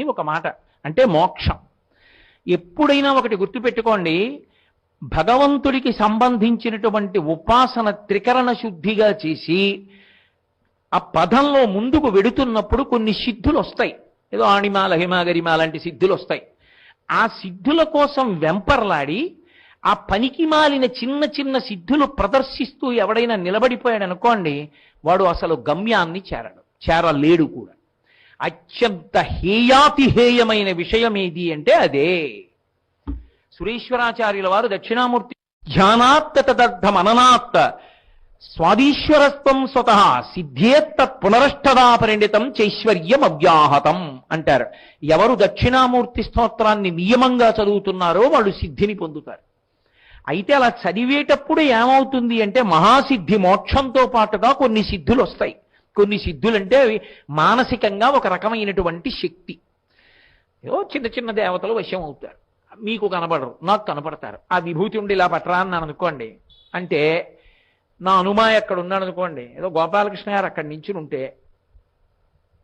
అని ఒక మాట. అంటే మోక్షం. ఎప్పుడైనా ఒకటి గుర్తుపెట్టుకోండి, భగవంతుడికి సంబంధించినటువంటి ఉపాసన త్రికరణ శుద్ధిగా చేసి ఆ పదంలో ముందుకు వెడుతున్నప్పుడు కొన్ని సిద్ధులు వస్తాయి. ఏదో ఆణిమ లహిమ గరిమ లాంటి సిద్ధులు వస్తాయి. ఆ సిద్ధుల కోసం వెంపర్లాడి ఆ పనికి మాలిన చిన్న చిన్న సిద్ధులు ప్రదర్శిస్తూ ఎవడైనా నిలబడిపోయాడు అనుకోండి, వాడు అసలు గమ్యాన్ని చేరలేడు కూడా. అత్యంత హేయాతిహేయమైన విషయం ఏది అంటే అదే. సురేశ్వరాచార్యుల వారు దక్షిణామూర్తి ధ్యానాత్త తదర్థమననాత్త స్వాదీశ్వరత్వం స్వతః సిద్ధేత్తత్ పునరష్టదా పరిణితం చైశ్వర్యం అవ్యాహతం అంటారు. ఎవరు దక్షిణామూర్తి స్తోత్రాన్ని నియమంగా చదువుతున్నారో వాళ్ళు సిద్ధిని పొందుతారు. అయితే అలా చదివేటప్పుడు ఏమవుతుంది అంటే మహాసిద్ధి మోక్షంతో పాటుగా కొన్ని సిద్ధులు వస్తాయి. కొన్ని సిద్ధులంటే అవి మానసికంగా ఒక రకమైనటువంటి శక్తి. ఏదో చిన్న చిన్న దేవతలు వశం అవుతారు. మీకు కనబడరు, నాకు కనపడతారు. ఆ విభూతి ఉండి ఇలా పట్టరా అన్నాను అనుకోండి, అంటే నా అనుమాయ అక్కడ ఉన్నాడు అనుకోండి, ఏదో గోపాలకృష్ణ గారు అక్కడి నుంచి ఉంటే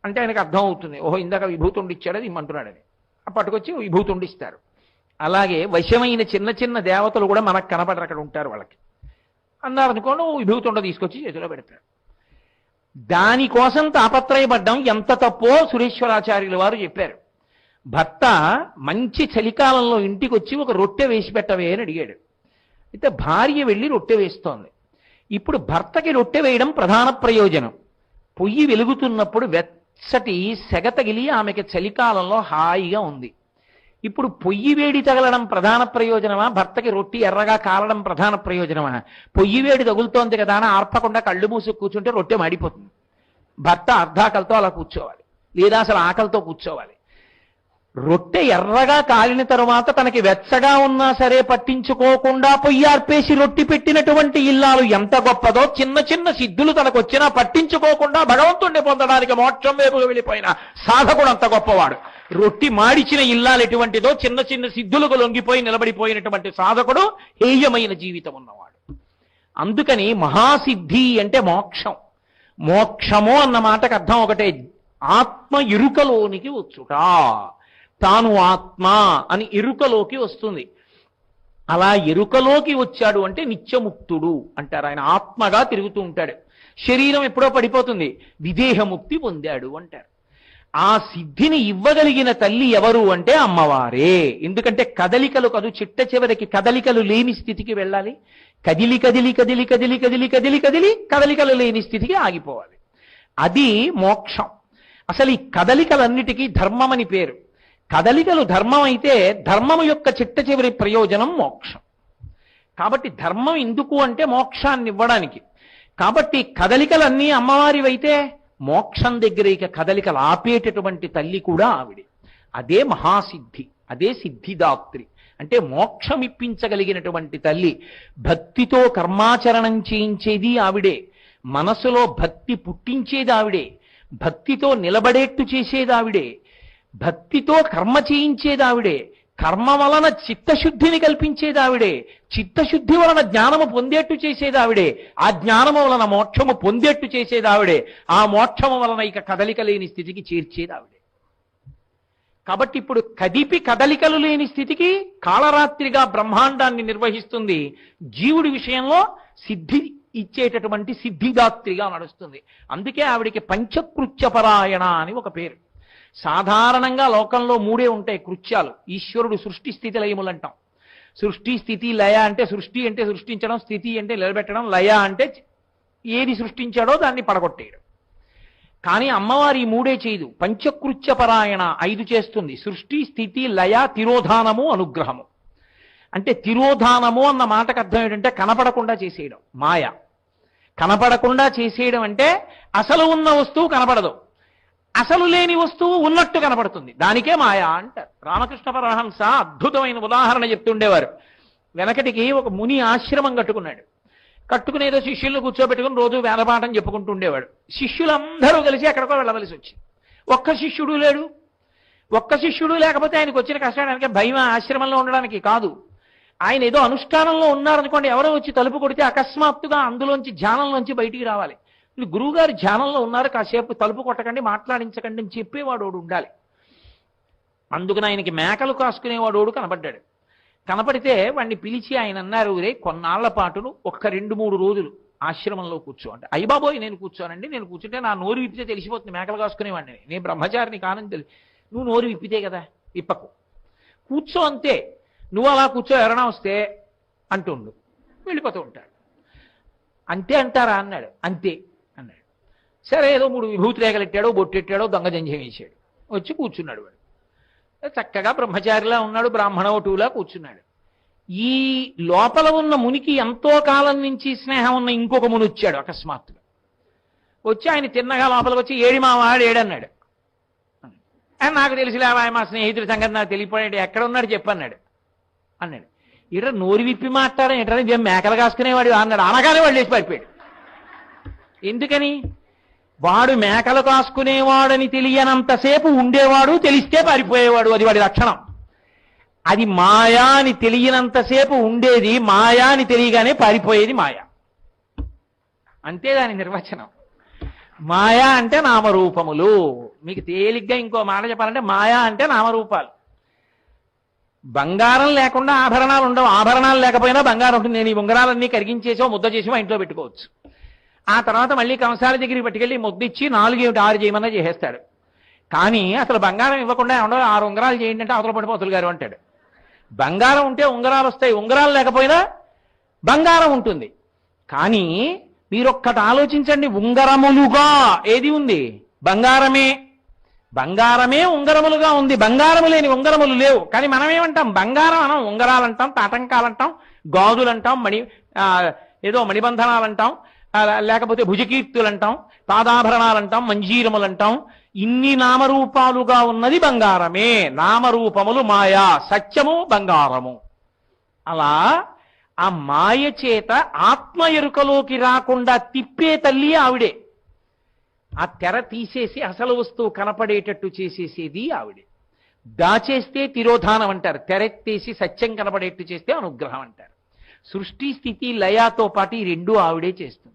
అంటే ఆయనకు అర్థం అవుతుంది, ఓహో ఇందాక విభూతి ఉండి ఇచ్చాడు, అది ఇమ్మంటున్నాడని. పట్టుకొచ్చి విభూతి ఉండిస్తారు. అలాగే వశమైన చిన్న చిన్న దేవతలు కూడా మనకు కనపడరు, అక్కడ ఉంటారు. వాళ్ళకి అన్నారు అనుకోండి, విభూతి ఉండ తీసుకొచ్చి చేతిలో పెడతారు. దానికోసం తాపత్రయపడ్డం ఎంత తప్పో సురేశ్వరాచార్యుల వారు చెప్పారు. భర్త మంచి చలికాలంలో ఇంటికి వచ్చి ఒక రొట్టె వేసి పెట్టవే అని అడిగాడు. అయితే భార్య వెళ్ళి రొట్టె వేస్తోంది. ఇప్పుడు భర్తకి రొట్టె వేయడం ప్రధాన ప్రయోజనం. పొయ్యి వెలుగుతున్నప్పుడు వెచ్చటి సెగ తగిలి ఆమెకి చలికాలంలో హాయిగా ఉంది. ఇప్పుడు పొయ్యి వేడి తగలడం ప్రధాన ప్రయోజనమా, భర్తకి రొట్టి ఎర్రగా కాలడం ప్రధాన ప్రయోజనమా? పొయ్యి వేడి తగులుతోంది కదా అని ఆర్పకుండా కళ్ళు మూసి కూర్చుంటే రొట్టె మాడిపోతుంది. భర్త అర్ధాకలతో అలా కూర్చోవాలి, లేదా అసలు ఆకలితో కూర్చోవాలి. రొట్టె ఎర్రగా కాలిన తరువాత తనకి వెచ్చగా ఉన్నా సరే పట్టించుకోకుండా పొయ్యి ఆర్పేసి రొట్టి పెట్టినటువంటి ఇల్లాలు ఎంత గొప్పదో, చిన్న చిన్న సిద్ధులు తనకు వచ్చినా పట్టించుకోకుండా భగవంతుణ్ణి పొందడానికి మోక్షం వైపు వెళ్ళిపోయిన సాధకుడు అంత గొప్పవాడు. రొట్టి మాడిచిన ఇల్లాలు ఎటువంటిదో, చిన్న చిన్న సిద్ధులకు లొంగిపోయి నిలబడిపోయినటువంటి సాధకుడు హేయమైన జీవితం ఉన్నవాడు. అందుకని మహాసిద్ధి అంటే మోక్షం. మోక్షము అన్న మాటకు అర్థం ఒకటే, ఆత్మ ఇరుకలోనికి వచ్చుట. తాను ఆత్మ అని ఎరుకలోకి వస్తుంది. అలా ఎరుకలోకి వచ్చాడు అంటే నిత్యముక్తుడు అంటారు. ఆయన ఆత్మగా తిరుగుతూ ఉంటాడు. శరీరం ఎప్పుడో పడిపోతుంది, విదేహముక్తి పొందాడు అంటారు. ఆ సిద్ధిని ఇవ్వగలిగిన తల్లి ఎవరు అంటే అమ్మవారే. ఎందుకంటే కదలికలు కాదు, చిట్ట చివరికి కదలికలు లేని స్థితికి వెళ్ళాలి. కదిలి కదిలి కదిలి కదిలి కదిలి కదిలి కదిలి కదలికలు లేని స్థితికి ఆగిపోవాలి. అది మోక్షం. అసలు ఈ కదలికలన్నిటికీ ధర్మం అని పేరు. కదలికలు ధర్మం అయితే ధర్మం యొక్క చిట్ట చివరి ప్రయోజనం మోక్షం. కాబట్టి ధర్మం ఎందుకు అంటే మోక్షాన్ని ఇవ్వడానికి. కాబట్టి కదలికలన్నీ అమ్మవారివైతే మోక్షం దగ్గర ఇక కదలికలు ఆపేటటువంటి తల్లి కూడా ఆవిడే. అదే మహాసిద్ధి, అదే సిద్ధిదాత్రి. అంటే మోక్షం ఇప్పించగలిగినటువంటి తల్లి. భక్తితో కర్మాచరణం చేయించేది ఆవిడే, మనసులో భక్తి పుట్టించేది ఆవిడే, భక్తితో నిలబడేట్టు చేసేది ఆవిడే, భక్తితో కర్మ చేయించేది ఆవిడే, కర్మ వలన చిత్తశుద్ధిని కల్పించేది ఆవిడే, చిత్తశుద్ధి వలన జ్ఞానము పొందేట్టు చేసేది ఆవిడే, ఆ జ్ఞానము వలన మోక్షము పొందేట్టు చేసేది ఆవిడే, ఆ మోక్షము వలన ఇక కదలిక లేని స్థితికి చేర్చేది ఆవిడే. కాబట్టి ఇప్పుడు కదిపి కదలికలు లేని స్థితికి కాళరాత్రిగా బ్రహ్మాండాన్ని నిర్వహిస్తుంది. జీవుడి విషయంలో సిద్ధి ఇచ్చేటటువంటి సిద్ధిదాత్రిగా నడుస్తుంది. అందుకే ఆవిడికి పంచకృత్యపరాయణ అని ఒక పేరు. సాధారణంగా లోకంలో మూడే ఉంటాయి కృత్యాలు. ఈశ్వరుడు సృష్టి స్థితి లయములు అంటాం. సృష్టి స్థితి లయ అంటే, సృష్టి అంటే సృష్టించడం, స్థితి అంటే నిలబెట్టడం, లయ అంటే ఏది సృష్టించాడో దాన్ని పడగొట్టేయడం. కానీ అమ్మవారి ఈ మూడే చేయదు. పంచకృత్యపరాయణ 5 చేస్తుంది. సృష్టి, స్థితి, లయ, తిరోధానము, అనుగ్రహము. అంటే తిరోధానము అన్న మాటకు అర్థం ఏంటంటే కనపడకుండా చేసేయడం, మాయ. కనపడకుండా చేసేయడం అంటే అసలు ఉన్న వస్తువు కనపడదు, అసలు లేని వస్తువు ఉన్నట్టు కనపడుతుంది, దానికే మాయ అంటారు. రామకృష్ణ పరమహంస అద్భుతమైన ఉదాహరణ చెప్తుండేవారు. వెనకటికి ఒక ముని ఆశ్రమం కట్టుకున్నాడు. కట్టుకునేదో శిష్యులను కూర్చోబెట్టుకుని రోజు వేదపాఠం చెప్పుకుంటూ ఉండేవాడు. శిష్యులందరూ కలిసి ఎక్కడికో వెళ్ళవలసి వచ్చింది. ఒక్క శిష్యుడు లేడు. ఒక్క శిష్యుడు లేకపోతే ఆయనకు వచ్చిన కష్టానికి భయం ఆశ్రమంలో ఉండడానికి కాదు. ఆయన ఏదో అనుష్ఠానంలో ఉన్నారనుకోండి, ఎవరో వచ్చి తలుపు కొడితే అకస్మాత్తుగా అందులోంచి ధ్యానంలోంచి బయటికి రావాలి. గురువుగారు ధ్యానంలో ఉన్నారు, కాసేపు తలుపు కొట్టకండి, మాట్లాడించకండి అని చెప్పేవాడు ఉండాలి. అందుకని ఆయనకి మేకలు కాసుకునేవాడు కనపడ్డాడు. కనపడితే వాడిని పిలిచి ఆయన అన్నారు, రే కొన్నాళ్ల పాటును ఒక్క 2-3 రోజులు ఆశ్రమంలో కూర్చో అంటే, అయ్యబాబోయ్ నేను కూర్చోనండి, నేను కూర్చుంటే నా నోరు విప్పితే తెలిసిపోతుంది మేకలు కాసుకునేవాడిని, నేను బ్రహ్మచారిని కానని తెలిసి. నువ్వు నోరు విప్పితే కదా, విప్పకు, కూర్చో అంతే, నువ్వు అలా కూర్చో, ఎవరైనా వస్తే అంటుండు, వెళ్ళిపోతూ ఉంటాడు. అంతే అంటారా అన్నాడు. అంతే అన్నాడు. సరే ఏదో 3 విభూతి రేఖలెట్టాడో బొట్టెట్టాడో దొంగ జంజం వేసాడు, వచ్చి కూర్చున్నాడు. వాడు చక్కగా బ్రహ్మచారిలా ఉన్నాడు, బ్రాహ్మణవటువులా కూర్చున్నాడు. ఈ లోపల ఉన్న మునికి ఎంతో కాలం నుంచి స్నేహం ఉన్న ఇంకొక ముని వచ్చాడు అకస్మాత్తుగా. వచ్చి ఆయన తిన్నగా లోపలికి వచ్చి, ఏడి మా వాడు ఏడన్నాడు. నాకు తెలిసిలేవా మా స్నేహితుడి సంగతి నాకు తెలియపోయాడు, ఎక్కడ ఉన్నాడు చెప్పన్నాడు అన్నాడు. ఇట్లా నోరు విప్పి మాట్లాడడం ఎట్లా, మేకలు కాసుకునేవాడు అన్నాడు. అనగానే వాడు లేచి పారిపోయాడు. ఎందుకని? వాడు మేకలు కాసుకునేవాడని తెలియనంతసేపు ఉండేవాడు, తెలిస్తే పారిపోయేవాడు, అది వాడి లక్షణం. అది మాయా అని తెలియనంతసేపు ఉండేది, మాయా అని తెలియగానే పారిపోయేది మాయ. అంతే దాని నిర్వచనం. మాయా అంటే నామరూపములు. మీకు తేలిగ్గా ఇంకో మాట చెప్పాలంటే, మాయా అంటే నామరూపాలు. బంగారం లేకుండా ఆభరణాలు ఉండవు, ఆభరణాలు లేకపోయినా బంగారం ఉంటుంది. నేను ఈ ఉంగరాలన్నీ కరిగించేసో ముద్ద చేసో ఇంట్లో పెట్టుకోవచ్చు. ఆ తర్వాత మళ్ళీ కంసాల దగ్గరికి పట్టుకెళ్ళి ముద్దిచ్చి 4 ఏమిటి 6 చేయమన్నా చేసేస్తాడు. కానీ అసలు బంగారం ఇవ్వకుండా ఉండవు, 6 ఉంగరాలు చేయండి అంటే అవతల పడిపోతులు గారు అంటాడు. బంగారం ఉంటే ఉంగరాలు వస్తాయి, ఉంగరాలు లేకపోయినా బంగారం ఉంటుంది. కానీ మీరొక్కటి ఆలోచించండి, ఉంగరములుగా ఏది ఉంది? బంగారమే. బంగారమే ఉంగరములుగా ఉంది, బంగారము లేని ఉంగరములు లేవు. కానీ మనం ఏమంటాం? బంగారం అనం, ఉంగరాలంటాం, తాటంకాలంటాం, గాజులంటాం, ఏదో మణిబంధనాలంటాం, లేకపోతే భుజకీర్తులంటాం, పాదాభరణాలంటాం, మంజీరములంటాం. ఇన్ని నామరూపాలుగా ఉన్నది బంగారమే. నామరూపములు మాయా, సత్యము బంగారము. అలా ఆ మాయ చేత ఆత్మ ఎరుకలోకి రాకుండా తిప్పే తల్లి ఆవిడే. ఆ తెర తీసేసి అసలు వస్తువు కనపడేటట్టు చేసేసేది ఆవిడే. దాచేస్తే తిరోధానం అంటారు, తెరెత్తేసి సత్యం కనపడేట్టు చేస్తే అనుగ్రహం అంటారు. సృష్టి స్థితి లయతో పాటు ఈ 2 ఆవిడే చేస్తుంది.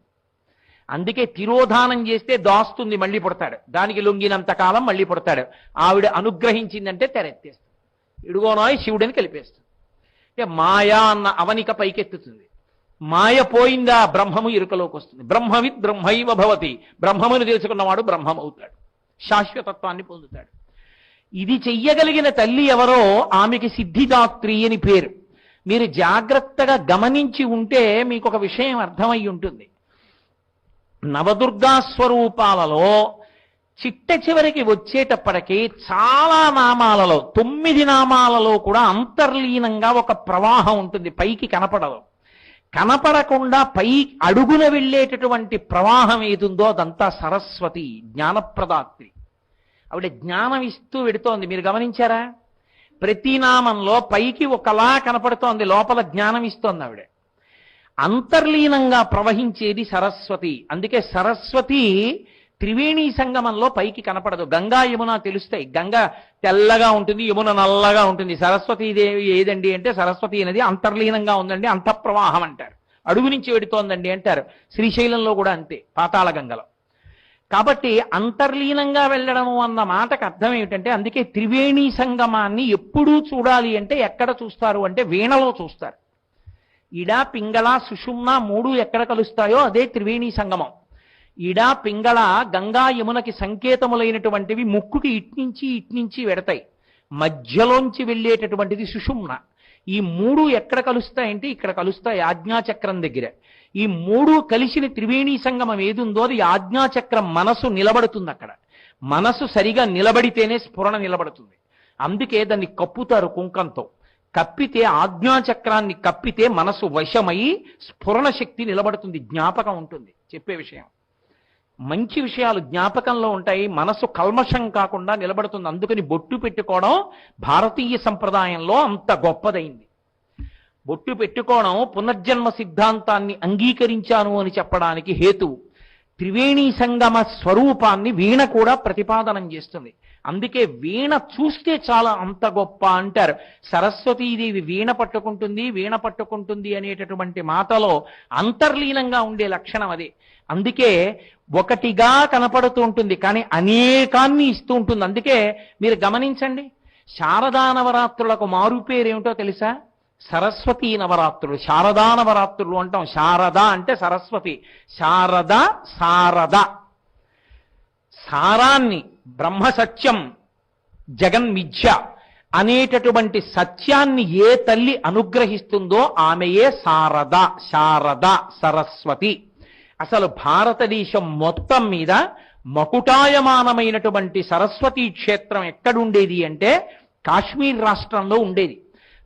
అందుకే తిరోధానం చేస్తే దాస్తుంది, మళ్ళీ పుడతాడు, దానికి లొంగినంత కాలం మళ్ళీ పుడతాడు. ఆవిడ అనుగ్రహించిందంటే తెరెత్తేస్తుంది, ఇడుగోనాయ్ శివుడిని కలిపేస్తుంది. అంటే మాయా అన్న అవనిక పైకెత్తుతుంది. మాయ పోయిందా, బ్రహ్మము ఎరుకలోకి వస్తుంది. బ్రహ్మవిద్ బ్రహ్మైవ భవతి, బ్రహ్మమును తెలుసుకున్నవాడు బ్రహ్మమవుతాడు, శాశ్వతత్వాన్ని పొందుతాడు. ఇది చెయ్యగలిగిన తల్లి ఎవరో ఆమెకి సిద్ధిదాత్రి అని పేరు. మీరు జాగ్రత్తగా గమనించి ఉంటే మీకు ఒక విషయం అర్థమై ఉంటుంది. నవదుర్గా స్వరూపాలలో చిట్ట చివరికి వచ్చేటప్పటికీ చాలా నామాలలో, 9 నామాలలో కూడా అంతర్లీనంగా ఒక ప్రవాహం ఉంటుంది, పైకి కనపడదు. కనపడకుండా పై అడుగున వెళ్ళేటటువంటి ప్రవాహం ఏదుందో అదంతా సరస్వతి, జ్ఞానప్రదాత్రి. ఆవిడ జ్ఞానం ఇస్తూ వెడుతోంది. మీరు గమనించారా? ప్రతి నామంలో పైకి ఒకలా కనపడుతోంది, లోపల జ్ఞానం ఇస్తోంది ఆవిడ. అంతర్లీనంగా ప్రవహించేది సరస్వతి. అందుకే సరస్వతి త్రివేణీ సంగమంలో పైకి కనపడదు. గంగా యమున తెలుస్తాయి, గంగ తెల్లగా ఉంటుంది, యమున నల్లగా ఉంటుంది. సరస్వతీదేవి ఏదండి అంటే, సరస్వతి అనేది అంతర్లీనంగా ఉందండి, అంతఃప్రవాహం అంటారు. అడుగు నుంచి వెడుతోందండి అంటారు. శ్రీశైలంలో కూడా అంతే, పాతాళ గంగలో. కాబట్టి అంతర్లీనంగా వెళ్ళడము అన్న మాటకు అర్థం ఏమిటంటే, అందుకే త్రివేణీ సంగమాన్ని ఎప్పుడూ చూడాలి అంటే ఎక్కడ చూస్తారు అంటే వీణలో చూస్తారు. ఇడ పింగళ సుషుమ్న 3 ఎక్కడ కలుస్తాయో అదే త్రివేణీ సంగమం. ఇడ పింగళ గంగా యమునకి సంకేతములైనటువంటివి ముక్కుకి ఇట్నుంచి వెడతాయి. మధ్యలోంచి వెళ్ళేటటువంటిది సుషుమ్న. ఈ 3 ఎక్కడ కలుస్తాయంటే ఇక్కడ కలుస్తాయి, ఆజ్ఞాచక్రం దగ్గర. ఈ 3 కలిసిన త్రివేణీ సంగమం ఏదుందో అది ఆజ్ఞాచక్రం. మనసు నిలబడుతుంది అక్కడ. మనసు సరిగా నిలబడితేనే స్ఫురణ నిలబడుతుంది. అందుకే దాన్ని కప్పుతారు కుంకంతో. కప్పితే, ఆజ్ఞాచక్రాన్ని కప్పితే మనసు వశమై స్ఫురణ శక్తి నిలబడుతుంది, జ్ఞాపకం ఉంటుంది. చెప్పే విషయం, మంచి విషయాలు జ్ఞాపకంలో ఉంటాయి, మనసు కల్మషం కాకుండా నిలబడుతుంది. అందుకని బొట్టు పెట్టుకోవడం భారతీయ సంప్రదాయంలో అంత గొప్పదైంది. బొట్టు పెట్టుకోవడం పునర్జన్మ సిద్ధాంతాన్ని అంగీకరించాను అని చెప్పడానికి హేతువు. త్రివేణీ సంగమ స్వరూపాన్ని వీణ కూడా ప్రతిపాదనం చేస్తుంది. అందుకే వీణ చూస్తే చాలా అంత గొప్ప అంటారు. సరస్వతీదేవి వీణ పట్టుకుంటుంది అనేటటువంటి మాటలో అంతర్లీనంగా ఉండే లక్షణం అదే. అందుకే ఒకటిగా కనపడుతూ ఉంటుంది, కానీ అనేకాన్ని ఇస్తూ ఉంటుంది. అందుకే మీరు గమనించండి, శారదా నవరాత్రులకు మారు పేరేమిటో తెలుసా? సరస్వతీ నవరాత్రులు. శారదా నవరాత్రులు అంటాం. శారద అంటే సరస్వతి. శారద శారద. సారాన్ని బ్రహ్మసత్యం జగన్మిథ్య అనేటటువంటి సత్యాన్ని ఏ తల్లి అనుగ్రహిస్తుందో ఆమెయే శారద. శారద సరస్వతి. అసలు భారతదేశం మొత్తం మీద మకుటాయమానమైనటువంటి సరస్వతీ క్షేత్రం ఎక్కడుండేది అంటే కాశ్మీర్ రాష్ట్రంలో ఉండేది.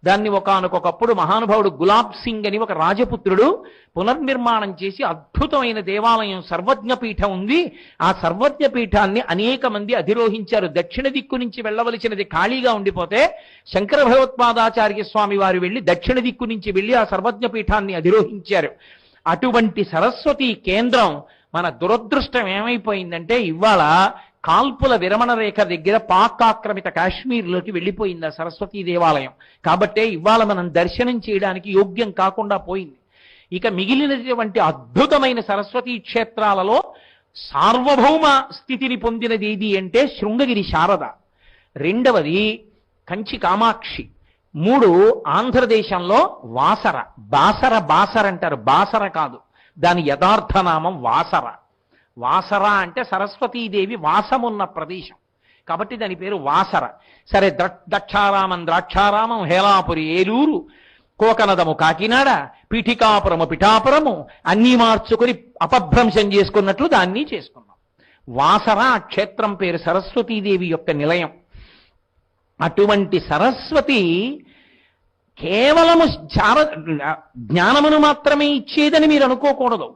దాన్ని ఒకానొకప్పుడు మహానుభావుడు గులాబ్ సింగ్ అని ఒక రాజపుత్రుడు పునర్నిర్మాణం చేసి అద్భుతమైన దేవాలయం సర్వజ్ఞపీఠం ఉంది. ఆ సర్వజ్ఞపీఠాన్ని అనేక మంది అధిరోహించారు. దక్షిణ దిక్కు నుంచి వెళ్ళవలసినది ఖాళీగా ఉండిపోతే శంకర భగవత్పాదాచార్య స్వామి వారు వెళ్ళి దక్షిణ దిక్కు నుంచి వెళ్ళి ఆ సర్వజ్ఞపీఠాన్ని అధిరోహించారు. అటువంటి సరస్వతి కేంద్రం మన దురదృష్టం ఏమైపోయిందంటే ఇవాళ కాల్పుల విరమణ రేఖ దగ్గర పాక్ ఆక్రమిత కాశ్మీర్లోకి వెళ్ళిపోయింది ఆ సరస్వతీ దేవాలయం. కాబట్టే ఇవాళ మనం దర్శనం చేయడానికి యోగ్యం కాకుండా పోయింది. ఇక మిగిలినటువంటి అద్భుతమైన సరస్వతీ క్షేత్రాలలో సార్వభౌమ స్థితిని పొందినది ఏది అంటే శృంగగిరి శారద, రెండవది కంచి కామాక్షి, మూడు ఆంధ్రదేశంలో వాసర. బాసర అంటారు, బాసర కాదు, దాని యథార్థ నామం వాసర. వాసర అంటే సరస్వతీదేవి వాసమున్న ప్రదేశం కాబట్టి దాని పేరు వాసర. సరే, దక్షారామం ద్రాక్షారామం, హేలాపురి ఏలూరు, కోకనదము కాకినాడ, పీఠికాపురము పిఠాపురము అన్నీ మార్చుకుని అపభ్రంశం చేసుకున్నట్లు దాన్ని చేసుకున్నాం. వాసర క్షేత్రం పేరు, సరస్వతీదేవి యొక్క నిలయం. అటువంటి సరస్వతి కేవలము జ్ఞానమును మాత్రమే ఇచ్చేదని మీరు అనుకోకూడదు.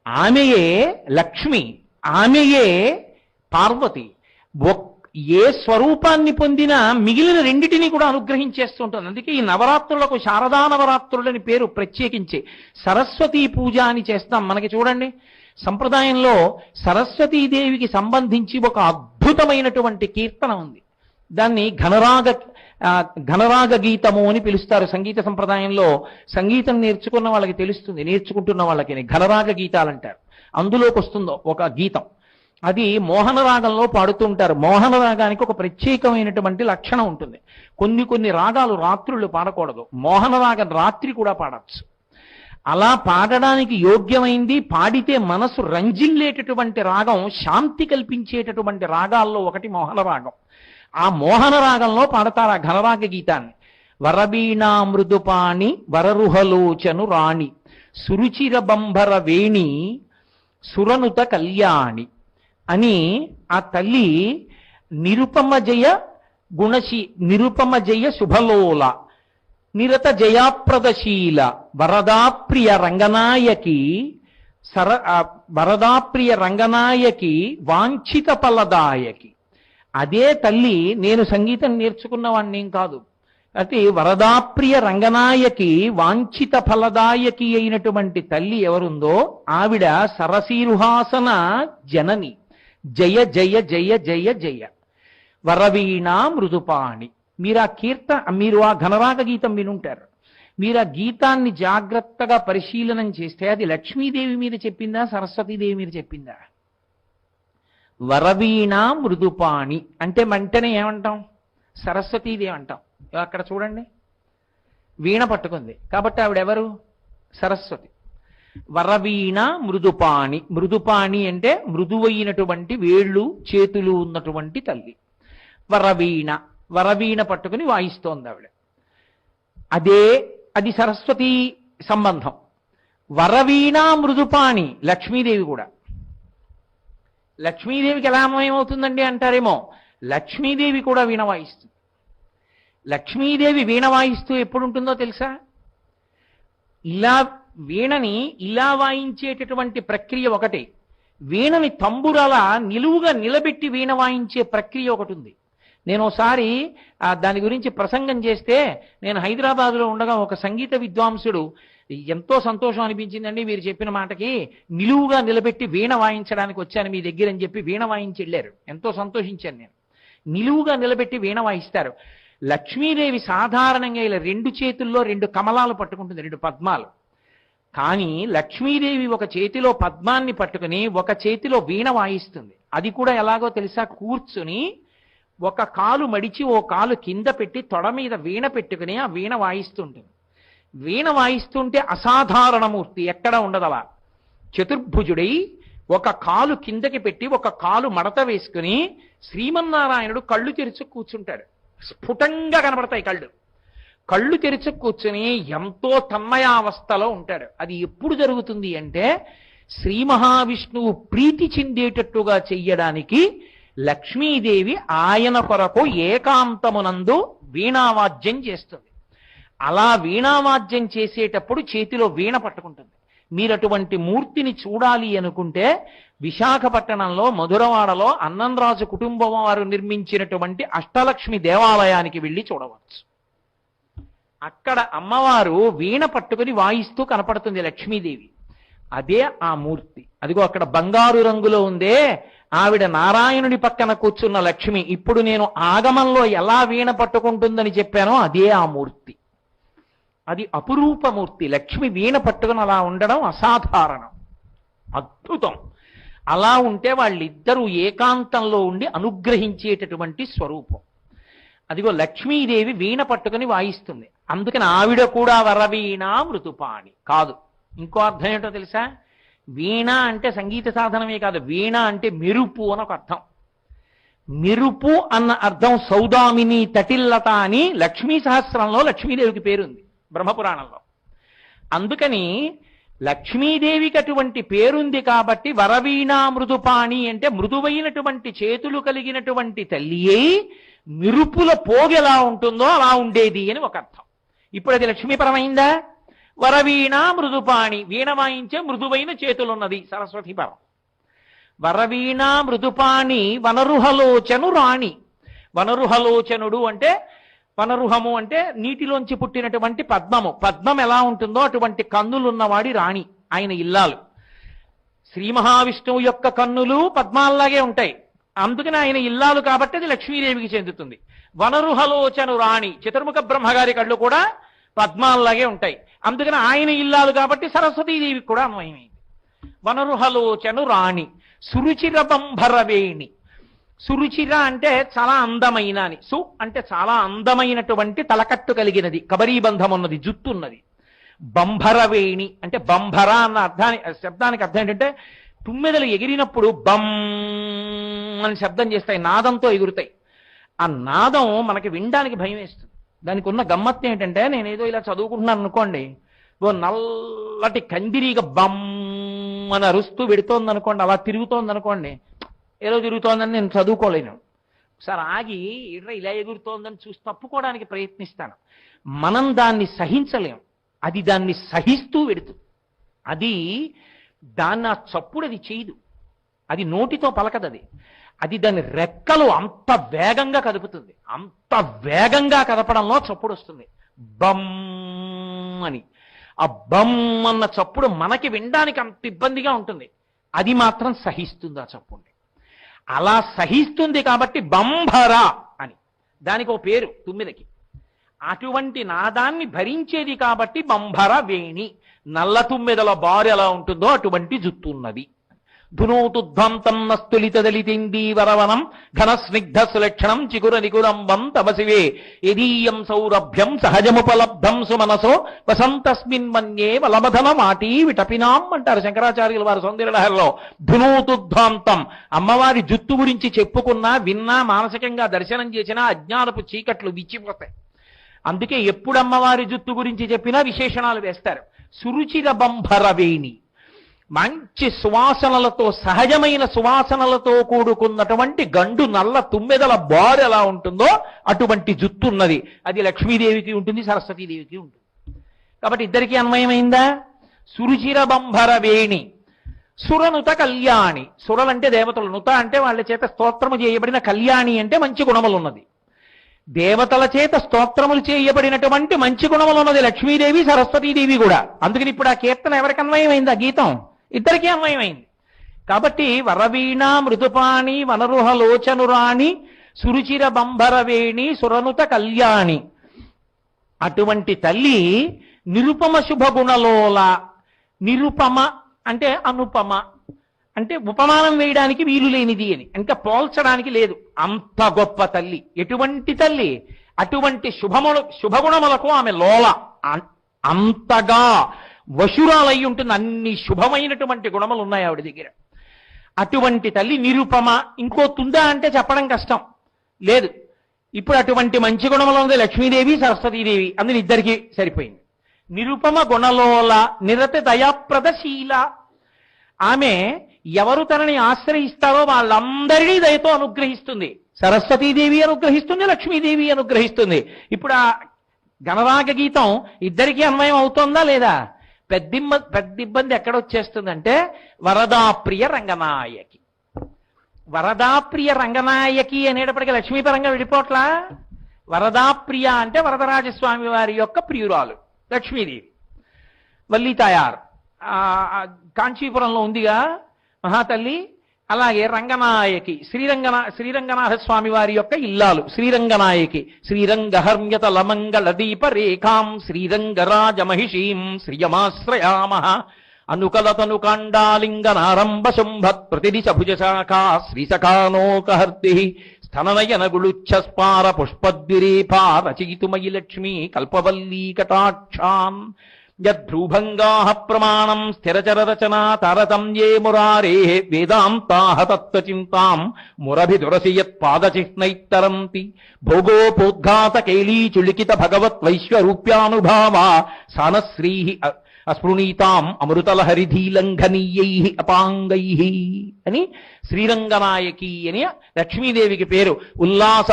ఆమెయే లక్ష్మి, ఆమెయే పార్వతి. ఏ స్వరూపాన్ని పొందినా మిగిలిన రెండిటిని కూడా అనుగ్రహించేస్తూ ఉంటుంది. అందుకే ఈ నవరాత్రులకు శారదా నవరాత్రులని పేరు. ప్రత్యేకించి సరస్వతీ పూజ అని చేస్తాం. మనకి చూడండి, సంప్రదాయంలో సరస్వతీదేవికి సంబంధించి ఒక అద్భుతమైనటువంటి కీర్తన ఉంది. దాన్ని ఘనరాగ గీతము అని పిలుస్తారు. సంగీత సంప్రదాయంలో సంగీతం నేర్చుకున్న వాళ్ళకి తెలుస్తుంది, నేర్చుకుంటున్న వాళ్ళకి ఘనరాగ గీతాలు అంటారు. అందులోకి వస్తుందో ఒక గీతం, అది మోహన రాగంలో పాడుతుంటారు. మోహన రాగానికి ఒక ప్రత్యేకమైనటువంటి లక్షణం ఉంటుంది. కొన్ని రాగాలు రాత్రులు పాడకూడదు, మోహన రాగం రాత్రి కూడా పాడచ్చు. అలా పాడడానికి యోగ్యమైంది, పాడితే మనసు రంజిల్లేటటువంటి రాగం, శాంతి కల్పించేటటువంటి రాగాల్లో ఒకటి మోహన రాగం. ఆ మోహన రాగంలో పాడతారు ఆ ఘనరాగ గీతాన్ని. వరవీణా మృదుపాణి వరరుహలోచను రాణి సురుచిర బంభర వేణి సురనుత కళ్యాణి అని ఆ తల్లి నిరుపమ జయ శుభలోల నిరత జయాప్రదశీల వరదాప్రియ రంగనాయకి వాంఛిత ఫలదాయకి. అదే తల్లి, నేను సంగీతం నేర్చుకున్నవాణ్ణేం కాదు, అయితే వరదాప్రియ రంగనాయకి వాంఛిత ఫలదాయకి అయినటువంటి తల్లి ఎవరుందో ఆవిడ సరసీరుహాసన జనని. జయ జయ జయ జయ జయ వరవీణా మృదుపాణి. మీరు ఆ ఘనరాగ గీతం వినుంటారు. మీరు ఆ గీతాన్ని జాగ్రత్తగా పరిశీలనం చేస్తే అది లక్ష్మీదేవి మీద చెప్పిందా, సరస్వతీదేవి మీద చెప్పిందా? వరవీణా మృదుపాణి అంటే వెంటనే ఏమంటాం? సరస్వతీదేవి అంటాం. అక్కడ చూడండి, వీణ పట్టుకుంది కాబట్టి ఆవిడెవరు? సరస్వతి. వరవీణ మృదుపాణి. మృదుపాణి అంటే మృదువైనటువంటి వేళ్ళు చేతులు ఉన్నటువంటి తల్లి. వరవీణ పట్టుకుని వాయిస్తోంది ఆవిడ. అది సరస్వతీ సంబంధం. వరవీణ మృదుపాణి లక్ష్మీదేవి కూడా. లక్ష్మీదేవికి ఎలా అన్వయమవుతుందండి అంటారేమో, లక్ష్మీదేవి కూడా వీణ వాయిస్తుంది. లక్ష్మీదేవి వీణ వాయిస్తూ ఎప్పుడుంటుందో తెలుసా? వీణని ఇలా వాయించేటటువంటి ప్రక్రియ ఒకటి, వీణని తంబురల నిలువుగా నిలబెట్టి వీణ వాయించే ప్రక్రియ ఒకటి ఉంది. నేను ఒకసారి దాని గురించి ప్రసంగం చేస్తే, నేను హైదరాబాద్లో ఉండగా ఒక సంగీత విద్వాంసుడు, ఎంతో సంతోషం అనిపించిందండి మీరు చెప్పిన మాటకి, నిలువుగా నిలబెట్టి వీణ వాయించడానికి వచ్చాను మీ దగ్గర అని చెప్పి వీణ వాయించి వెళ్ళారు. ఎంతో సంతోషించాను నేను. నిలువుగా నిలబెట్టి వీణ వాయిస్తారు. లక్ష్మీదేవి సాధారణంగా ఇలా రెండు చేతుల్లో రెండు కమలాలు పట్టుకుంటుంది, రెండు పద్మాలు. కానీ లక్ష్మీదేవి ఒక చేతిలో పద్మాన్ని పట్టుకుని ఒక చేతిలో వీణ వాయిస్తుంది. అది కూడా ఎలాగో తెలుసా? కూర్చుని ఒక కాలు మడిచి ఓ కాలు కింద పెట్టి తొడ మీద వీణ పెట్టుకుని ఆ వీణ వాయిస్తుంటుంది. వీణ వాయిస్తుంటే అసాధారణ మూర్తి ఎక్కడ ఉండదు అలా. చతుర్భుజుడై ఒక కాలు కిందకి పెట్టి ఒక కాలు మడత వేసుకుని శ్రీమన్నారాయణుడు కళ్ళు తెరిచి కూర్చుంటాడు. స్ఫుటంగా కనబడతాయి కళ్ళు. కళ్ళు తెరిచి కూర్చుని ఎంతో తన్మయావస్థలో ఉంటాడు. అది ఎప్పుడు జరుగుతుంది అంటే శ్రీ మహావిష్ణువు ప్రీతి చెందేటట్టుగా చెయ్యడానికి లక్ష్మీదేవి ఆయన కొరకు ఏకాంతమునందు వీణావాద్యం చేస్తుంది. అలా వీణావాద్యం చేసేటప్పుడు చేతిలో వీణ పట్టుకుంటుంది. మీరు అటువంటి మూర్తిని చూడాలి అనుకుంటే విశాఖపట్టణంలో మధురవాడలో అన్నంరాజు కుటుంబం వారు నిర్మించినటువంటి అష్టలక్ష్మి దేవాలయానికి వెళ్ళి చూడవచ్చు. అక్కడ అమ్మవారు వీణ పట్టుకుని వాయిస్తూ కనపడుతుంది లక్ష్మీదేవి. అదే ఆ మూర్తి. అదిగో అక్కడ బంగారు రంగులో ఉందే ఆవిడ నారాయణుడి పక్కన కూర్చున్న లక్ష్మి. ఇప్పుడు నేను ఆగమంలో ఎలా వీణ పట్టుకుంటుందని చెప్పానో అదే ఆ మూర్తి. అది అపురూపమూర్తి. లక్ష్మి వీణ పట్టుకుని అలా ఉండడం అసాధారణం, అద్భుతం. అలా ఉంటే వాళ్ళిద్దరూ ఏకాంతంలో ఉండి అనుగ్రహించేటటువంటి స్వరూపం. అదిగో లక్ష్మీదేవి వీణ పట్టుకుని వాయిస్తుంది. అందుకని ఆవిడ కూడా వరవీణ మృతుపాణి కాదు. ఇంకో అర్థం ఏంటో తెలుసా? వీణ అంటే సంగీత సాధనమే కాదు, వీణ అంటే మెరుపు అని ఒక అర్థం. మెరుపు అన్న అర్థం సౌదామిని తటిల్లత అని లక్ష్మీ సహస్రంలో లక్ష్మీదేవికి పేరుంది బ్రహ్మపురాణంలో. అందుకని లక్ష్మీదేవికి అటువంటి పేరుంది కాబట్టి వరవీణా మృదుపాణి అంటే మృదువైనటువంటి చేతులు కలిగినటువంటి తల్లియే మెరుపుల పోగెలా ఉంటుందో అలా ఉండేది అని ఒక అర్థం. ఇప్పుడు అది లక్ష్మీపరమైందా? వరవీణా మృదుపాణి, వీణ వాయించే మృదువైన చేతులున్నది సరస్వతి పరం. వరవీణా మృదుపాణి వనరుహలోచను రాణి. వనరుహలోచనుడు అంటే వనరుహము అంటే నీటిలోంచి పుట్టినటువంటి పద్మము. పద్మం ఎలా ఉంటుందో అటువంటి కన్నులున్నవాడి రాణి, ఆయన ఇల్లాలు. శ్రీ మహావిష్ణువు యొక్క కన్నులు పద్మాల్లాగే ఉంటాయి. అందుకని ఆయన ఇల్లాలు కాబట్టి అది లక్ష్మీదేవికి చెందుతుంది. వనరుహలోచను రాణి, చతుర్ముఖ బ్రహ్మగారి కళ్ళు కూడా పద్మాల్లాగే ఉంటాయి. అందుకని ఆయన ఇల్లాలు కాబట్టి సరస్వతీదేవికి కూడా అన్వయమైంది. వనరుహలోచను రాణి సురుచిర బంభరవేణి. సురుచిర అంటే చాలా అందమైన అని, సు అంటే చాలా అందమైనటువంటి తలకట్టు కలిగినది, కబరీబంధం ఉన్నది, జుట్టు ఉన్నది. బంభరవేణి అంటే బంభర అన్న శబ్దానికి అర్థం ఏంటంటే తుమ్మెదలు ఎగిరినప్పుడు బం అని శబ్దం చేస్తాయి, నాదంతో ఎగురుతాయి. ఆ నాదం మనకి వినడానికి భయం వేస్తుంది. దానికి ఉన్న గమ్మత్తు ఏంటంటే నేనేదో ఇలా చదువుకుంటున్నాను అనుకోండి, ఓ నల్లటి కందిరీగ బమ్ అని అరుస్తూ పెడుతోంది అనుకోండి, అలా తిరుగుతోంది అనుకోండి, ఏదో తిరుగుతోందని నేను చదువుకోలేను. ఒకసారి ఆగి ఇలా ఎగురుతోందని చూసి తప్పుకోవడానికి ప్రయత్నిస్తాను. మనం దాన్ని సహించలేం, అది దాన్ని సహిస్తూ పెడుతుంది. అది దాన్ని ఆ చప్పుడు అది చేయదు, అది నోటితో పలకదది. అది దాని రెక్కలు అంత వేగంగా కదుపుతుంది. అంత వేగంగా కదపడంలో చప్పుడు వస్తుంది, బమ్ అని. ఆ బమ్ అన్న చప్పుడు మనకి వినడానికి అంత ఇబ్బందిగా ఉంటుంది, అది మాత్రం సహిస్తుంది ఆ చప్పుడిని. అలా సహిస్తుంది కాబట్టి బంభర అని దానికి ఒక పేరు తుమ్మిదకి. అటువంటి నాదాన్ని భరించేది కాబట్టి బంభర వేణి. నల్ల తుమ్మెదల బారు ఎలా ఉంటుందో అటువంటి జుట్టున్నది. ధునోతుధ్వంతం నస్తులిత దళితేందీవరవనం ఘన స్నిగ్ధ సులక్షణం చిగుర నికురంబం తమసివే యదీయం సౌరభ్యం సహజముపలబ్ధం సుమనసో వసంతస్మిన్ మన్యే వలమధన మాటీ విటపినాం అంటారు శంకరాచార్యుల వారు సౌందర్యలహరిలో. ధునోతుధ్వాంతం, అమ్మవారి జుత్తు గురించి చెప్పుకున్నా విన్నా మానసికంగా దర్శనం చేసినా అజ్ఞానపు చీకట్లు విచ్చిపోతాయి. అందుకే ఎప్పుడు అమ్మవారి జుత్తు గురించి చెప్పినా విశేషణాలు వేస్తారు. సురుచిర బంభరవేణి, మంచి సువాసనలతో సహజమైన సువాసనలతో కూడుకున్నటువంటి గండు నల్ల తుమ్మెదల బారు ఎలా ఉంటుందో అటువంటి జుత్తున్నది. అది లక్ష్మీదేవికి ఉంటుంది, సరస్వతీదేవికి ఉంటుంది. కాబట్టి ఇద్దరికీ అన్వయమైందా? సురుచిర బంభర వేణి సురనుత కళ్యాణి. సురలంటే దేవతలు, నుత అంటే వాళ్ళ చేత స్తోత్రము చేయబడిన, కళ్యాణి అంటే మంచి గుణములున్నది. దేవతల చేత స్తోత్రములు చేయబడినటువంటి మంచి గుణములు ఉన్నది లక్ష్మీదేవి, సరస్వతీదేవి కూడా. అందుకని ఇప్పుడు ఆ కీర్తన ఎవరికి అన్వయమైంది? ఆ గీతం ఇద్దరికీ అన్వయమైంది. కాబట్టి వరవీణ మృదుపాణి వనరుహలోచనురాణి సురుచిర బంభరవేణి సురనుత కళ్యాణి. అటువంటి తల్లి నిరుపమ శుభగుణలోల. నిరుపమ అంటే అనుపమ అంటే ఉపమానం వేయడానికి వీలు లేనిది అని, ఇంకా పోల్చడానికి లేదు. అంత గొప్ప తల్లి. ఎటువంటి తల్లి? అటువంటి శుభగుణములకు ఆమె లోల. అంతగా వశురాలై ఉంటుంది. అన్ని శుభమైనటువంటి గుణములు ఉన్నాయి ఆవిడ దగ్గర. అటువంటి తల్లి నిరుపమ. ఇంకోతుందా అంటే చెప్పడం కష్టం. లేదు. ఇప్పుడు అటువంటి మంచి గుణములు ఉంది లక్ష్మీదేవి, సరస్వతీదేవి, అందులో ఇద్దరికి సరిపోయింది. నిరుపమ గుణలోల నిరత దయాప్రదశీల. ఆమె ఎవరు తనని ఆశ్రయిస్తారో వాళ్ళందరినీ దయతో అనుగ్రహిస్తుంది. సరస్వతీదేవి అనుగ్రహిస్తుంది, లక్ష్మీదేవి అనుగ్రహిస్తుంది. ఇప్పుడు ఆ గణరాగ గీతం ఇద్దరికీ అన్వయం అవుతోందా లేదా? పెద్ద ఇబ్బంది ఎక్కడొచ్చేస్తుందంటే వరదాప్రియ రంగనాయకి. వరదాప్రియ రంగనాయకి అనేటప్పటికీ లక్ష్మీపరంగా విడిపోట్లా. వరదాప్రియ అంటే వరదరాజస్వామి వారి యొక్క ప్రియురాలు లక్ష్మీదేవి. వల్లి తాయారు కాంచీపురంలో ఉందిగా మహాతల్లి. అలాగే రంగనాయకి శ్రీరంగనాథ స్వామి వారి యొక్క ఇల్లాలు శ్రీరంగనాయకి. శ్రీరంగహర్మ్యత లమంగళ దీప రేఖాం శ్రీరంగరాజ మహిషీం శ్రియమాశ్రయామ. అనుకలతను కాండాలింగనారంభ శుంభత్ ప్రతిదిశ భుజశాఖా శ్రీసఖానోకహర్తి స్థననయన గుళుచ్ఛస్పార పుష్పద్విరేఫా రచయితుమయి లక్ష్మీ కల్పవల్లీ కటాక్షాం. యద్భ్రూభంగాః ప్రమాణం స్థిరచరరచనా తారతమ్యే మురారే వేదాంతాః తత్వచింతాం మురభిదురసి యత్పాదచిహ్నైత్తరంతి. భోగోపోద్ఘాత కేళీచులికిత భగవత్ వైశ్వరూప్యానుభావా సానశ్రీః అస్పృణీతాం అమృతలహరిధీలంఘనీయై అపాంగై అని శ్రీరంగనాయకి అని లక్ష్మీదేవికి పేరు. ఉల్లాస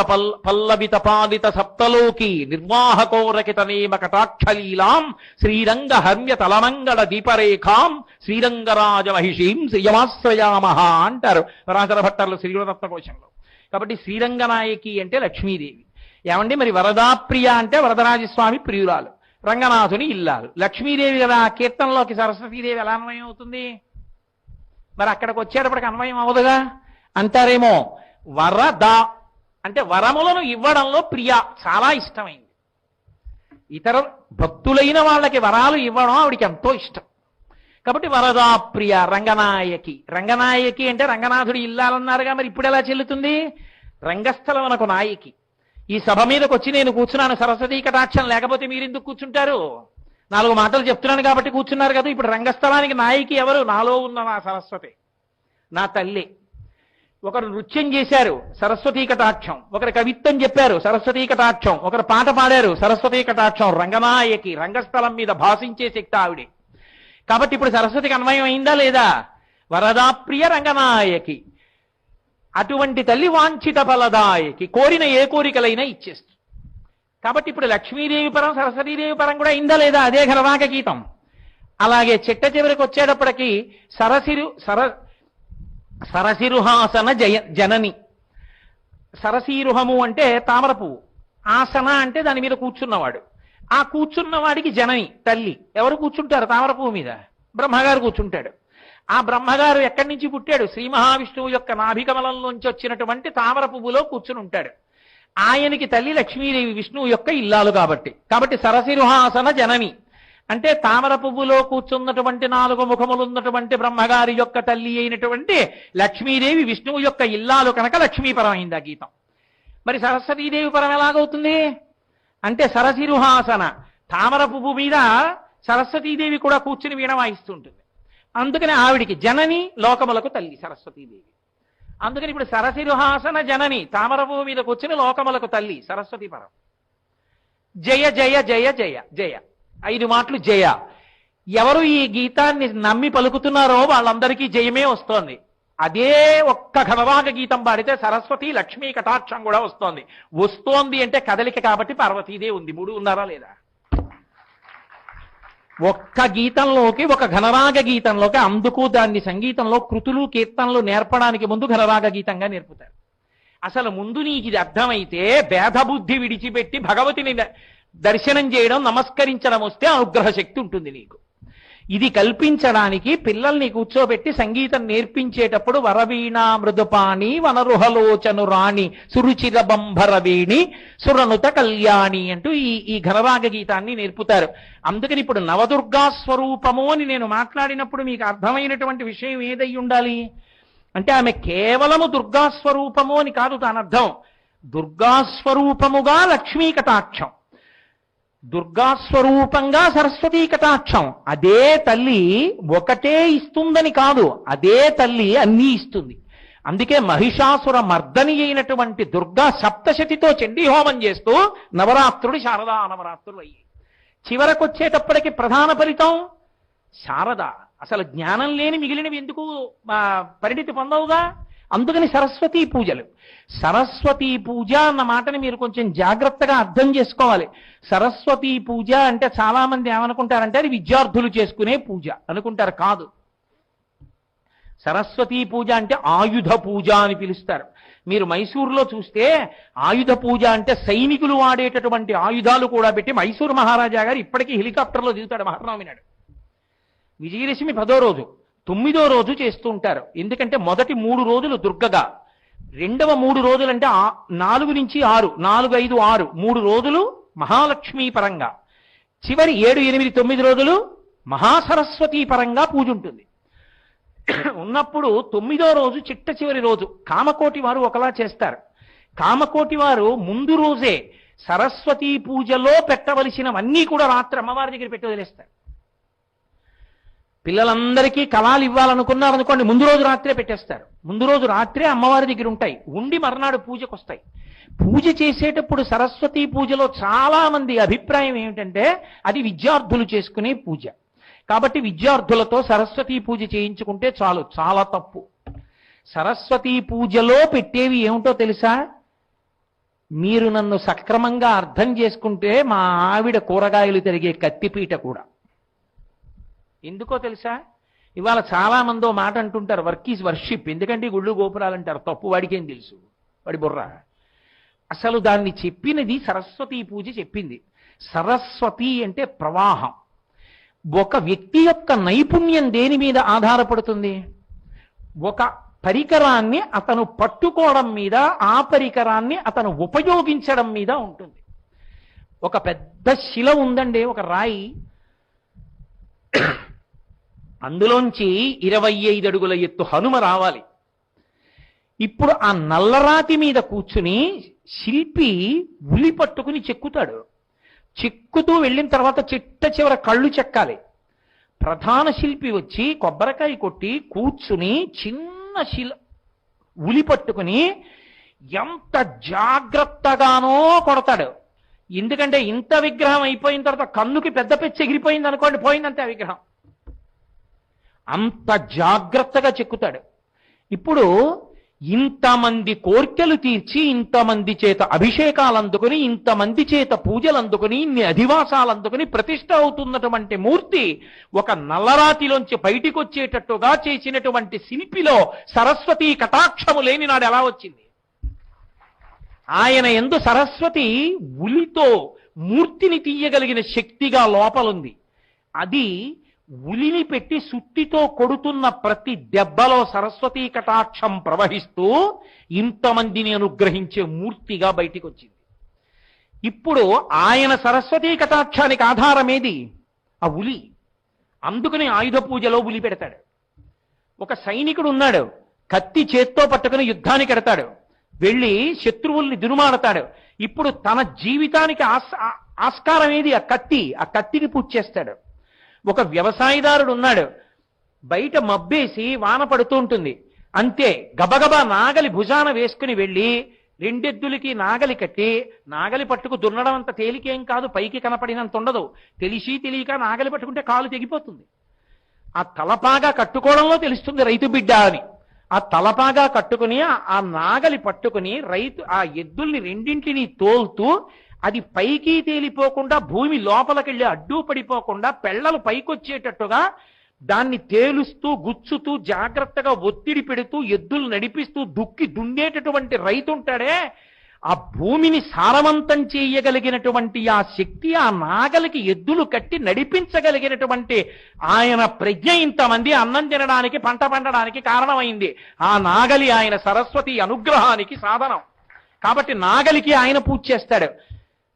పల్లవిత పాలిత సప్తలోకి నిర్వాహకోరకిత నేమ కటాక్షలీలాం శ్రీరంగ హర్మ్య తలమంగళ దీపరేఖాం శ్రీరంగరాజ మహిషీం శ్రియమాశ్రయామహ అంటారు పరాశర భట్టర్లు శ్రీరత్న కోశంలో. కాబట్టి శ్రీరంగనాయకి అంటే లక్ష్మీదేవి. ఏమండి మరి వరదాప్రియ అంటే వరదరాజస్వామి ప్రియురాలు, రంగనాథుని ఇల్లాలు. లక్ష్మీదేవి కదా. కీర్తనలోకి సరస్వతీదేవి ఎలా అన్వయం అవుతుంది? మరి అక్కడికి వచ్చేటప్పటికి అన్వయం అవ్వదుగా అంటారేమో. వరద అంటే వరములను ఇవ్వడంలో ప్రియ, చాలా ఇష్టమైంది. ఇతర భక్తులైన వాళ్ళకి వరాలు ఇవ్వడం ఆవిడికి ఎంతో ఇష్టం. కాబట్టి వరదా ప్రియ రంగనాయకి. రంగనాయకి అంటే రంగనాథుడి ఇల్లాలన్నారుగా, మరి ఇప్పుడు ఎలా చెల్లుతుంది? రంగస్థలమునకు నాయకి. ఈ సభ మీదకి వచ్చి నేను కూర్చున్నాను, సరస్వతీ కటాక్షం లేకపోతే మీరెందుకు కూర్చుంటారు? 4 మాటలు చెప్తున్నాను కాబట్టి కూర్చున్నారు కదా. ఇప్పుడు రంగస్థలానికి నాయకి ఎవరు? నాలో ఉన్న నా సరస్వతి, నా తల్లి. ఒకరు నృత్యం చేశారు, సరస్వతీ కటాక్షం. ఒకరు కవిత్వం చెప్పారు, సరస్వతీ కటాక్షం. ఒకరు పాట పాడారు, సరస్వతీ కటాక్షం. రంగనాయకి, రంగస్థలం మీద భాషించే శక్తి ఆవిడే. కాబట్టి ఇప్పుడు సరస్వతికి అన్వయం అయిందా లేదా? వరదాప్రియ రంగనాయకి. అటువంటి తల్లి వాంఛిత ఫలదాయకి, కోరిన ఏ కోరికలైనా ఇచ్చేస్తుంది. కాబట్టి ఇప్పుడు లక్ష్మీదేవి పరం సరస్వతీదేవి పరం కూడా అయిందా లేదా? అదే ఘనరాగ గీతం. అలాగే చిట్ట చివరికి వచ్చేటప్పటికి సరసిరుహాసన జనని. సరసీరుహము అంటే తామర పువ్వు, ఆసన అంటే దాని మీద కూర్చున్నవాడు. ఆ కూర్చున్నవాడికి జనని తల్లి. ఎవరు కూర్చుంటారు తామర పువ్వు మీద? బ్రహ్మగారు కూర్చుంటాడు. ఆ బ్రహ్మగారు ఎక్కడి నుంచి పుట్టాడు? శ్రీ మహావిష్ణువు యొక్క నాభికమలంలోంచి వచ్చినటువంటి తామర పువ్వులో కూర్చుని ఉంటాడు. ఆయనకి తల్లి లక్ష్మీదేవి, విష్ణువు యొక్క ఇల్లాలు కాబట్టి సరసిరుహాసన జనని అంటే తామర పువ్వులో కూర్చున్నటువంటి 4 ముఖములున్నటువంటి బ్రహ్మగారి యొక్క తల్లి అయినటువంటి లక్ష్మీదేవి విష్ణువు యొక్క ఇల్లాలు కనుక లక్ష్మీపరమైంది ఆ గీతం. మరి సరస్వతీదేవి పరం ఎలాగవుతుంది అంటే సరసిరుహాసన, తామర పువ్వు మీద సరస్వతీదేవి కూడా కూర్చుని వీణ వాయిస్తుంటుంది. అందుకని ఆవిడికి జనని, లోకములకు తల్లి సరస్వతీదేవి. అందుకని ఇప్పుడు సరసిరుహాసన జనని, తామర పువ్వు మీద కూర్చుని లోకములకు తల్లి సరస్వతీ పరం. జయ జయ జయ జయ జయ 5 మాటలు జయ. ఎవరు ఈ గీతాన్ని నమ్మి పలుకుతున్నారో వాళ్ళందరికీ జయమే వస్తోంది. అదే ఒక్క ఘనరాగ గీతం పాడితే సరస్వతి లక్ష్మీ కటాక్షం కూడా వస్తోంది అంటే కదలిక కాబట్టి పార్వతీదే ఉంది. 3 ఉన్నారా లేదా? ఒక్క గీతంలోకి, ఒక ఘనరాగ గీతంలోకి, అందుకు దాన్ని సంగీతంలో కృతులు కీర్తనలు నేర్పడానికి ముందు ఘనరాగ గీతంగా నేర్పుతారు. అసలు ముందు నీకు ఇది అర్థమైతే భేదబుద్ధి విడిచిపెట్టి భగవతిని దర్శనం చేయడం, నమస్కరించడం వస్తే అనుగ్రహ శక్తి ఉంటుంది నీకు. ఇది కల్పించడానికి పిల్లల్ని కూర్చోబెట్టి సంగీతం నేర్పించేటప్పుడు వరవీణా మృదుపాణి వనరుహలోచను రాణి సురుచిర బంభరవేణి సురనుత కళ్యాణి అంటూ ఈ ఘనరాగ గీతాన్ని నేర్పుతారు. అందుకని ఇప్పుడు నవదుర్గా స్వరూపము అని నేను మాట్లాడినప్పుడు మీకు అర్థమైనటువంటి విషయం ఏదై ఉండాలి అంటే ఆమె కేవలము దుర్గాస్వరూపము అని కాదు దాని అర్థం. దుర్గాస్వరూపముగా లక్ష్మీ కటాక్షం, దుర్గాస్వరూపంగా సరస్వతీ కటాక్షం. అదే తల్లి ఒకటే ఇస్తుందని కాదు, అదే తల్లి అన్నీ ఇస్తుంది. అందుకే మహిషాసుర మర్దని అయినటువంటి దుర్గా సప్తశతితో చండీహోమం చేస్తూ నవరాత్రుడు శారదా నవరాత్రులు అయ్యి చివరకొచ్చేటప్పటికి ప్రధాన ఫలితం శారద. అసలు జ్ఞానం లేని మిగిలినవి ఎందుకు పరిణితి పొందవుగా. అందుకని సరస్వతీ పూజలు. సరస్వతీ పూజ అన్న మాటని మీరు కొంచెం జాగ్రత్తగా అర్థం చేసుకోవాలి. సరస్వతీ పూజ అంటే చాలా మంది ఏమనుకుంటారంటే అది విద్యార్థులు చేసుకునే పూజ అనుకుంటారు. కాదు, సరస్వతీ పూజ అంటే ఆయుధ పూజ అని పిలుస్తారు. మీరు మైసూరులో చూస్తే ఆయుధ పూజ అంటే సైనికులు వాడేటటువంటి ఆయుధాలు కూడా పెట్టి మైసూరు మహారాజా గారు ఇప్పటికీ హెలికాప్టర్లో దిగుతాడు మహానవమి నాడు. విజయదశమి 10వ రోజు, 9వ రోజు చేస్తూ ఉంటారు. ఎందుకంటే మొదటి 3 రోజులు దుర్గగా, రెండవ 3 రోజులంటే 4 నుంచి 6, 4, 5, 6 3 రోజులు మహాలక్ష్మీ పరంగా, చివరి 7, 8, 9 రోజులు మహాసరస్వతీ పరంగా పూజ ఉంటుంది. ఉన్నప్పుడు 9వ రోజు చిట్ట చివరి రోజు కామకోటి వారు ఒకలా చేస్తారు. కామకోటి వారు ముందు రోజే సరస్వతీ పూజలో పెట్టవలసినవన్నీ కూడా రాత్రి అమ్మవారి దగ్గర పెట్టి వదిలేస్తారు. పిల్లలందరికీ కళాలు ఇవ్వాలనుకున్నారనుకోండి, ముందు రోజు రాత్రే పెట్టేస్తారు. ముందు రోజు రాత్రే అమ్మవారి దగ్గర ఉంటాయి, ఉండి మర్నాడు పూజకు వస్తాయి. పూజ చేసేటప్పుడు సరస్వతీ పూజలో చాలా మంది అభిప్రాయం ఏమిటంటే అది విద్యార్థులు చేసుకునే పూజ కాబట్టి విద్యార్థులతో సరస్వతీ పూజ చేయించుకుంటే చాలు. చాలా తప్పు. సరస్వతీ పూజలో పెట్టేవి ఏమిటో తెలుసా? మీరు నన్ను సక్రమంగా అర్థం చేసుకుంటే మా ఆవిడ కూరగాయలు తరిగే కత్తిపీట కూడా. ఎందుకో తెలుసా? ఇవాళ చాలా మందో మాట అంటుంటారు, వర్క్ ఈజ్ వర్షిప్. ఎందుకంటే గుళ్ళు గోపురాలు అంటారు. తప్పు, వాడికేం తెలుసు, వాడి బుర్ర. అసలు దాన్ని చెప్పినది సరస్వతీ పూజ చెప్పింది. సరస్వతి అంటే ప్రవాహం. ఒక వ్యక్తి యొక్క నైపుణ్యం దేని మీద ఆధారపడుతుంది? ఒక పరికరాన్ని అతను పట్టుకోవడం మీద, ఆ పరికరాన్ని అతను ఉపయోగించడం మీద ఉంటుంది. ఒక పెద్ద శిల ఉందండి, ఒక రాయి, అందులోంచి 25 అడుగుల ఎత్తు హనుమ రావాలి. ఇప్పుడు ఆ నల్లరాతి మీద కూర్చుని శిల్పి ఉలి పట్టుకుని చెక్కుతాడు. చెక్కుతూ వెళ్ళిన తర్వాత చిట్ట చివర కళ్ళు చెక్కాలి. ప్రధాన శిల్పి వచ్చి కొబ్బరికాయ కొట్టి కూర్చుని చిన్న శిల ఉలి పట్టుకుని ఎంత జాగ్రత్తగానో కొడతాడు. ఎందుకంటే ఇంత విగ్రహం అయిపోయిన తర్వాత కన్నుకి పెద్ద పెచ్చి ఎగిరిపోయింది అనుకోండి, పోయిందంతే ఆ విగ్రహం. అంత జాగ్రత్తగా చెక్కుతాడు. ఇప్పుడు ఇంతమంది కోర్కెలు తీర్చి, ఇంతమంది చేత అభిషేకాలు అందుకుని, ఇంతమంది చేత పూజలు అందుకుని, ఇన్ని అధివాసాలు అందుకుని ప్రతిష్ఠ అవుతున్నటువంటి మూర్తి ఒక నల్లరాతిలోంచి బయటికి వచ్చేటట్టుగా చేసినటువంటి శిల్పిలో సరస్వతీ కటాక్షము లేని నాడు ఎలా వచ్చింది? ఆయన యందు సరస్వతి ఉలితో మూర్తిని తీయగలిగిన శక్తిగా లోపలుంది. అది ఉలిని పెట్టి సుత్తితో కొడుతున్న ప్రతి దెబ్బలో సరస్వతీ కటాక్షం ప్రవహిస్తూ ఇంతమందిని అనుగ్రహించే మూర్తిగా బయటికి వచ్చింది. ఇప్పుడు ఆయన సరస్వతీ కటాక్షానికి ఆధారమేది? ఆ ఉలి. అందుకని ఆయుధ పూజలో ఉలి పెడతాడు. ఒక సైనికుడు ఉన్నాడు, కత్తి చేత్తో పట్టుకుని యుద్ధానికి ఎడతాడు, వెళ్ళి శత్రువుల్ని దురుమాడతాడు. ఇప్పుడు తన జీవితానికి ఆస్కారం ఏది? ఆ కత్తి. ఆ కత్తిని పూజ చేస్తాడు. ఒక వ్యవసాయదారుడు ఉన్నాడు, బయట మబ్బేసి వాన పడుతూ ఉంటుంది, అంతే గబగబా నాగలి భుజాన వేసుకుని వెళ్ళి 2 ఎద్దులకి నాగలి కట్టి, నాగలి పట్టుకు దున్నడం అంత తేలికేం కాదు, పైకి కనపడినంత ఉండదు. తెలిసి తెలియక నాగలి పట్టుకుంటే కాలు తెగిపోతుంది. ఆ తలపాగా కట్టుకోవడంలో తెలుస్తుంది రైతు బిడ్డ అని. ఆ తలపాగా కట్టుకుని ఆ నాగలి పట్టుకుని రైతు ఆ ఎద్దుల్ని రెండింటినీ తోలుతూ అది పైకి తేలిపోకుండా భూమి లోపలికెళ్ళి అడ్డు పడిపోకుండా పెళ్లలు పైకొచ్చేటట్టుగా దాన్ని తేలుస్తూ గుచ్చుతూ జాగ్రత్తగా ఒత్తిడి పెడుతూ ఎద్దులు నడిపిస్తూ దుక్కి దున్నేటటువంటి రైతు ఉంటాడే, ఆ భూమిని సారవంతం చేయగలిగినటువంటి ఆ శక్తి ఆ నాగలికి ఎద్దులు కట్టి నడిపించగలిగినటువంటి ఆయన ప్రజ్ఞ ఇంతమంది అన్నం తినడానికి పంట పండడానికి కారణమైంది. ఆ నాగలి ఆయన సరస్వతి అనుగ్రహానికి సాధనం. కాబట్టి నాగలికి ఆయన పూజ చేస్తాడు.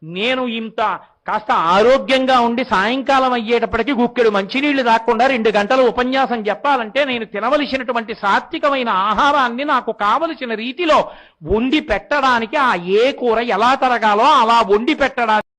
నేను ఇంత కాస్త ఆరోగ్యంగా ఉండి సాయంకాలం అయ్యేటప్పటికీ గుక్కెడు మంచినీళ్లు తాకుండా 2 గంటల ఉపన్యాసం చెప్పాలంటే నేను తినవలసినటువంటి సాత్వికమైన ఆహారాన్ని నాకు కావలసిన రీతిలో వండి పెట్టడానికి ఆ ఏ కూర ఎలా తరగాలో అలా వండి పెట్టడానికి